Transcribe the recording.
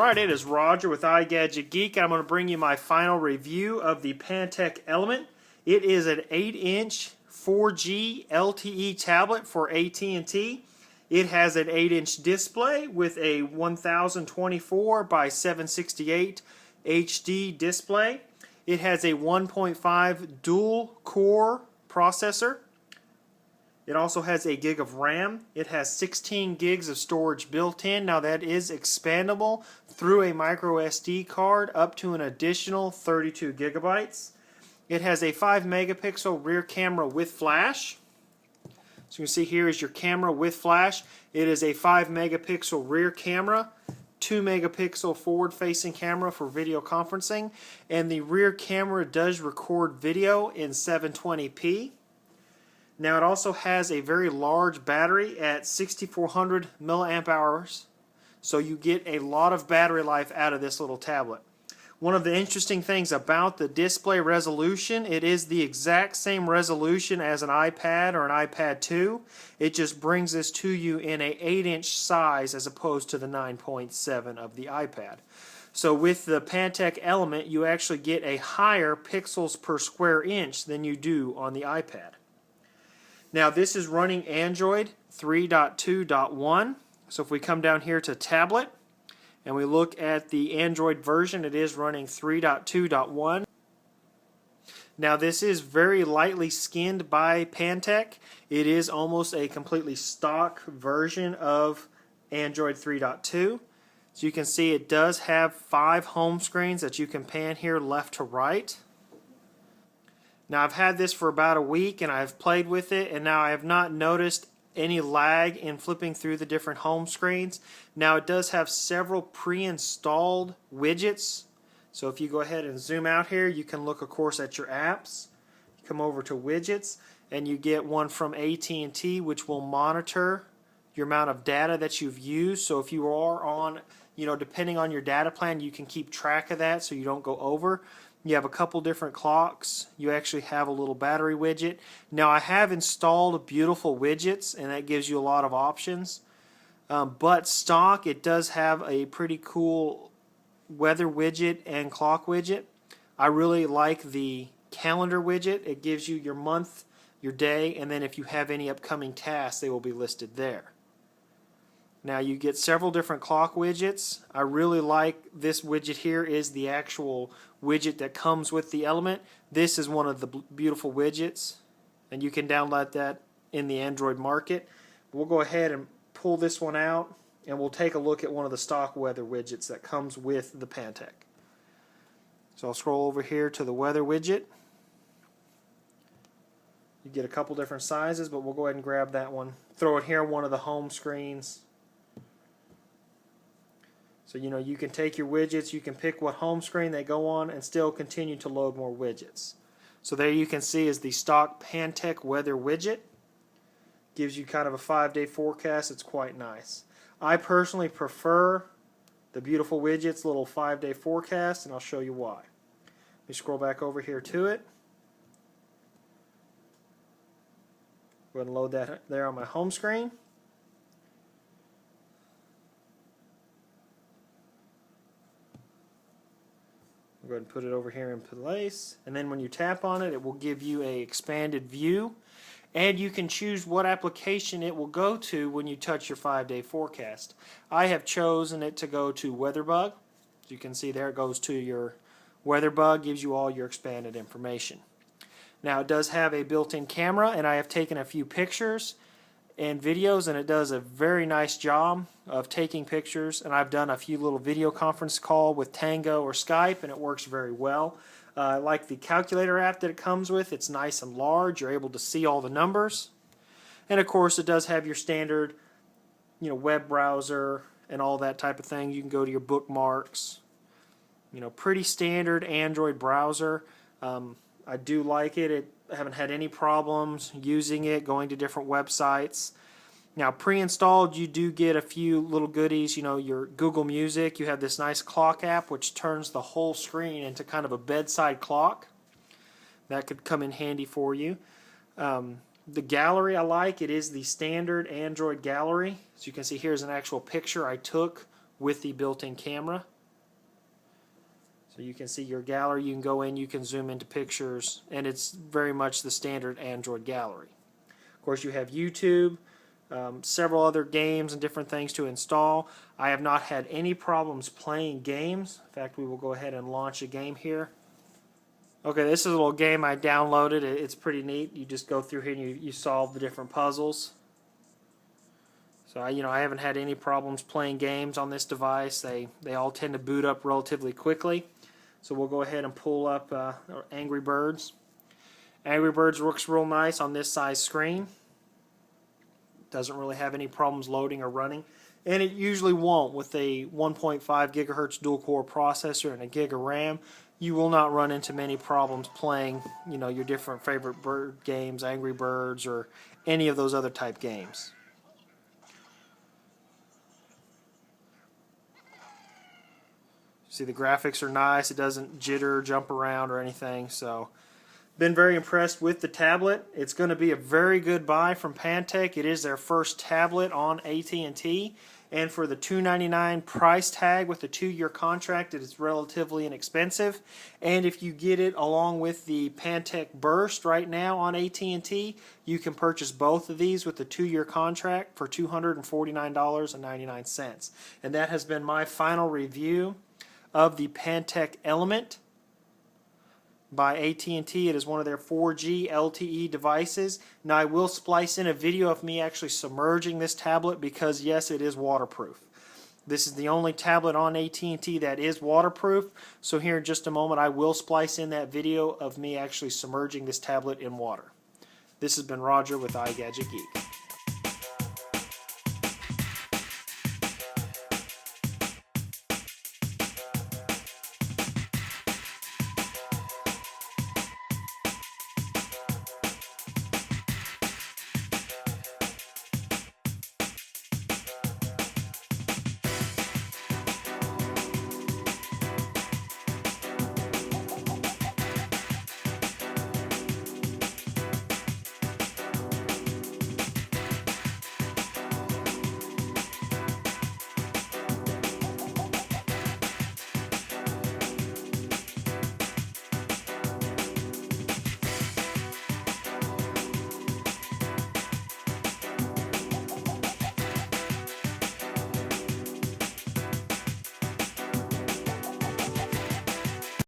Alright, it is Roger with igadgetgeek, and I'm going to bring you my final review of the Pantech Element. It is an 8-inch 4G LTE tablet for AT&T. It has an 8-inch display with a 1024 by 768 HD display. It has a 1.5 dual core processor. It also has a gig of RAM. It has 16 gigs of storage built in. Now that is expandable through a micro SD card up to an additional 32 gigabytes. It has a 5 megapixel rear camera with flash. So you can see here is your camera with flash. It is a 5 megapixel rear camera, 2 megapixel forward facing camera for video conferencing, and the rear camera does record video in 720p. Now it also has a very large battery at 6400 milliamp hours, so you get a lot of battery life out of this little tablet. One of the interesting things about the display resolution, it is the exact same resolution as an iPad or an iPad 2. It just brings this to you in a 8-inch size as opposed to the 9.7 of the iPad. So with the Pantech Element, you actually get a higher pixels per square inch than you do on the iPad. Now this is running Android 3.2.1. So if we come down here to tablet and we look at the Android version, it is running 3.2.1. Now this is very lightly skinned by Pantech. It is almost a completely stock version of Android 3.2. So you can see it does have 5 home screens that you can pan here left to right. Now I've had this for about a week and I've played with it, and now I have not noticed any lag in flipping through the different home screens. Now it does have several pre-installed widgets. So if you go ahead and zoom out here, you can look of course at your apps. You come over to widgets and you get one from AT&T which will monitor your amount of data that you've used. So if you are on, depending on your data plan, you can keep track of that so you don't go over. You have a couple different clocks. You actually have a little battery widget. Now I have installed beautiful widgets and that gives you a lot of options. But stock, it does have a pretty cool weather widget and clock widget. I really like the calendar widget. It gives you your month, your day, and then if you have any upcoming tasks, they will be listed there. Now you get several different clock widgets. I really like this widget here is the actual widget that comes with the Element. This is one of the beautiful widgets and you can download that in the Android market. We'll go ahead and pull this one out and we'll take a look at one of the stock weather widgets that comes with the Pantech. So I'll scroll over here to the weather widget. You get a couple different sizes, but we'll go ahead and grab that one. Throw it here on one of the home screens. So you can take your widgets, you can pick what home screen they go on and still continue to load more widgets. So there you can see is the stock Pantech weather widget. Gives you kind of a 5-day forecast. It's quite nice. I personally prefer the beautiful widgets, little 5-day forecast, and I'll show you why. Let me scroll back over here to it. Go ahead and load that there on my home screen. Go ahead and put it over here in place, and then when you tap on it, it will give you a expanded view, and you can choose what application it will go to when you touch your 5-day forecast. I have chosen it to go to WeatherBug. As you can see there, it goes to your WeatherBug, gives you all your expanded information. Now it does have a built-in camera, and I have taken a few pictures and videos, and it does a very nice job of taking pictures, and I've done a few little video conference call with Tango or Skype and it works very well. I like the calculator app that it comes with. It's nice and large. You're able to see all the numbers, and of course it does have your standard web browser and all that type of thing. You can go to your bookmarks. Pretty standard Android browser. I do like it. I haven't had any problems using it, going to different websites. Now pre-installed you do get a few little goodies, your Google Music. You have this nice clock app which turns the whole screen into kind of a bedside clock. That could come in handy for you. The gallery I like. It is the standard Android gallery. As you can see, here's an actual picture I took with the built-in camera. So you can see your gallery, you can go in, you can zoom into pictures, and it's very much the standard Android gallery. Of course, you have YouTube, several other games and different things to install. I have not had any problems playing games. In fact, we will go ahead and launch a game here. Okay, this is a little game I downloaded. It's pretty neat. You just go through here and you solve the different puzzles. So I haven't had any problems playing games on this device. They all tend to boot up relatively quickly. So we'll go ahead and pull up Angry Birds. Angry Birds works real nice on this size screen. Doesn't really have any problems loading or running. And it usually won't with a 1.5 gigahertz dual-core processor and a gig of RAM. You will not run into many problems playing, your different favorite bird games, Angry Birds, or any of those other type games. See, the graphics are nice. It doesn't jitter or jump around or anything. So, been very impressed with the tablet. It's going to be a very good buy from Pantech. It is their first tablet on AT&T. And for the $299 price tag with the 2-year contract, it is relatively inexpensive. And if you get it along with the Pantech Burst right now on AT&T, you can purchase both of these with the 2-year contract for $249.99. And that has been my final review of the Pantech Element by AT&T. It is one of their 4G LTE devices. Now I will splice in a video of me actually submerging this tablet because yes, it is waterproof. This is the only tablet on AT&T that is waterproof. So here in just a moment I will splice in that video of me actually submerging this tablet in water. This has been Roger with iGadgetGeek.